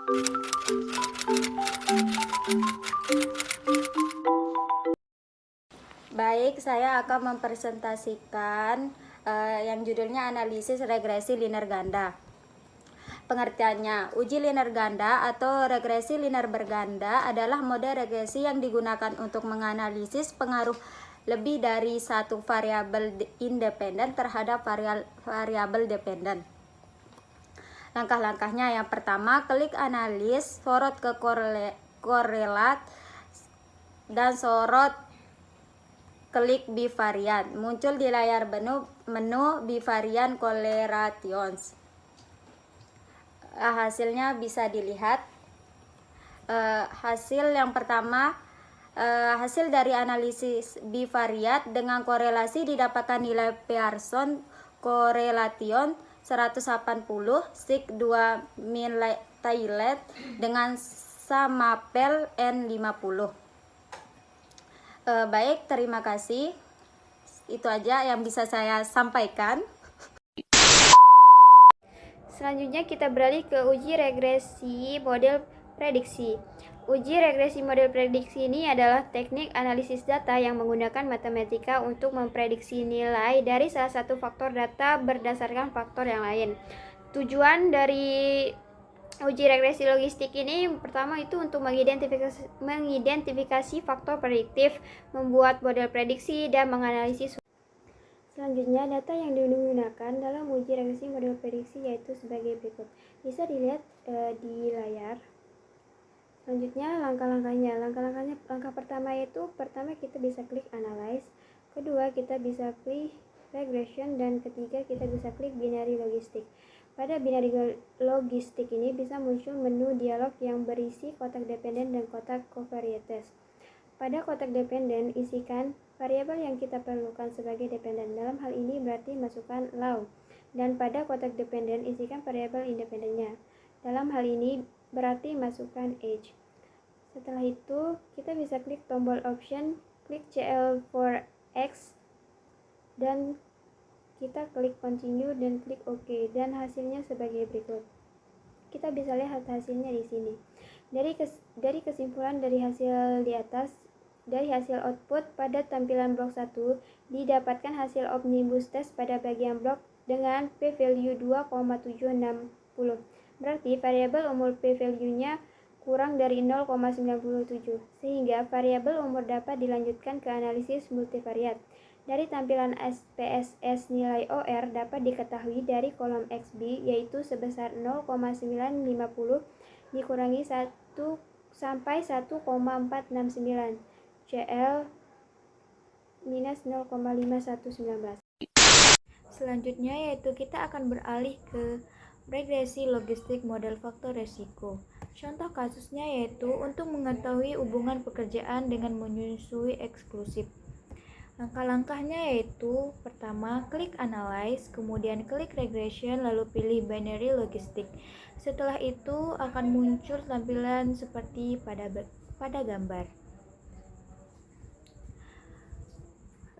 Baik, saya akan mempresentasikan yang judulnya analisis regresi linear ganda. Pengertiannya, uji linear ganda atau regresi linear berganda adalah mode regresi yang digunakan untuk menganalisis pengaruh lebih dari satu variabel independen terhadap variabel dependen. Langkah-langkahnya, yang pertama, klik analis, sorot ke korelat, dan sorot klik bivarian. Muncul di layar menu bivarian correlations. Hasilnya bisa dilihat. Hasil yang pertama, hasil dari analisis bivariat dengan korelasi didapatkan nilai Pearson correlation 180 sig 2 min Thailand dengan samapel N50. Baik, terima kasih. Itu aja yang bisa saya sampaikan. Selanjutnya kita beralih ke uji regresi model prediksi. Uji regresi model prediksi ini adalah teknik analisis data yang menggunakan matematika untuk memprediksi nilai dari salah satu faktor data berdasarkan faktor yang lain. Tujuan dari uji regresi logistik ini pertama itu untuk mengidentifikasi faktor prediktif, membuat model prediksi, dan menganalisis. Selanjutnya, data yang digunakan dalam uji regresi model prediksi yaitu sebagai berikut. Bisa dilihat di layar. Selanjutnya, langkah-langkahnya. Langkah pertama yaitu kita bisa klik analyze, kedua kita bisa klik regression, dan ketiga kita bisa klik binary logistik. Pada binary logistik ini bisa muncul menu dialog yang berisi kotak dependen dan kotak covariates. Pada kotak dependen, isikan variabel yang kita perlukan sebagai dependen. Dalam hal ini berarti masukkan law. Dan pada kotak dependen, isikan variabel independennya. Dalam hal ini berarti masukkan age. Setelah itu, kita bisa klik tombol option, klik CL for X, dan kita klik continue dan klik OK, dan hasilnya sebagai berikut. Kita bisa lihat hasilnya di sini. Dari kesimpulan dari hasil di atas, dari hasil output pada tampilan blok 1 didapatkan hasil omnibus test pada bagian blok dengan p-value 2,760. Berarti variabel umur p-value-nya kurang dari 0,97, sehingga variabel umur dapat dilanjutkan ke analisis multivariat. Dari tampilan SPSS nilai OR dapat diketahui dari kolom XB, yaitu sebesar 0,950 dikurangi 1 sampai 1,469, CL minus 0,5119. Selanjutnya yaitu kita akan beralih ke regresi logistik model faktor resiko. Contoh kasusnya yaitu untuk mengetahui hubungan pekerjaan dengan menyusui eksklusif. Langkah-langkahnya yaitu pertama, klik analyze, kemudian klik regression, lalu pilih binary logistik. Setelah itu akan muncul tampilan seperti pada gambar.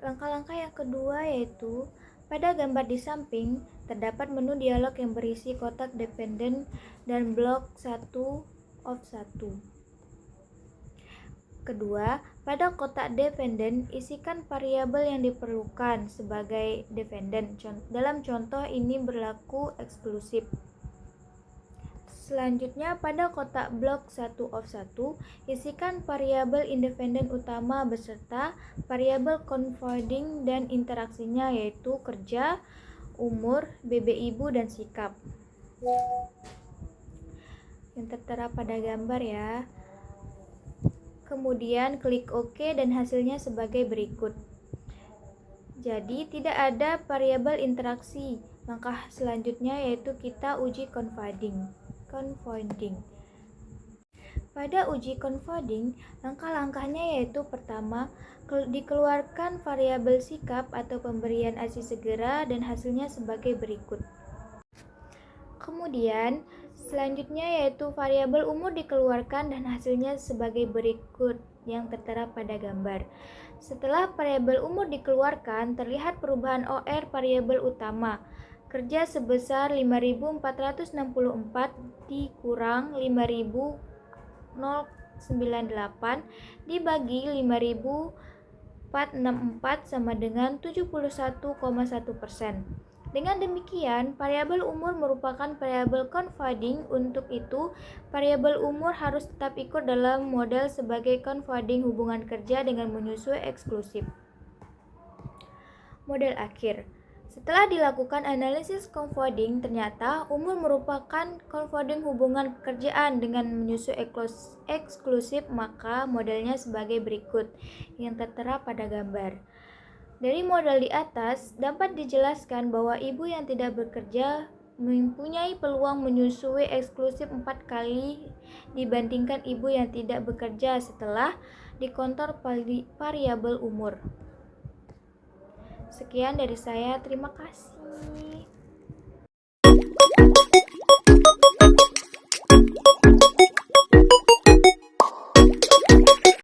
Langkah-langkah yang kedua yaitu pada gambar di samping terdapat menu dialog yang berisi kotak dependen dan blok 1 of 1. Kedua, pada kotak dependen isikan variabel yang diperlukan sebagai dependen. Dalam contoh ini berlaku eksklusif. Selanjutnya, pada kotak blok 1 of 1 isikan variabel independen utama beserta variabel confounding dan interaksinya yaitu kerja, umur, BB ibu, dan sikap. Yang tertera pada gambar ya. Kemudian klik OK dan hasilnya sebagai berikut. Jadi tidak ada variabel interaksi. Langkah selanjutnya yaitu kita uji confounding. Pada uji confounding, langkah-langkahnya yaitu pertama, dikeluarkan variabel sikap atau pemberian ASI segera dan hasilnya sebagai berikut. Kemudian selanjutnya yaitu variabel umur dikeluarkan dan hasilnya sebagai berikut yang tertera pada gambar. Setelah variabel umur dikeluarkan, terlihat perubahan OR variabel utama. kerja sebesar 5.464 dikurang 5.098 dibagi 5.464 sama dengan 71,1%. Dengan demikian, variabel umur merupakan variabel confounding. Untuk itu, variabel umur harus tetap ikut dalam model sebagai confounding hubungan kerja dengan menyusui eksklusif. Model akhir. Setelah dilakukan analisis confounding, ternyata umur merupakan confounding hubungan pekerjaan dengan menyusui eksklusif, maka modelnya sebagai berikut yang tertera pada gambar. Dari model di atas, dapat dijelaskan bahwa ibu yang tidak bekerja mempunyai peluang menyusui eksklusif 4 kali dibandingkan ibu yang tidak bekerja setelah dikontor variabel umur. Sekian dari saya, terima kasih.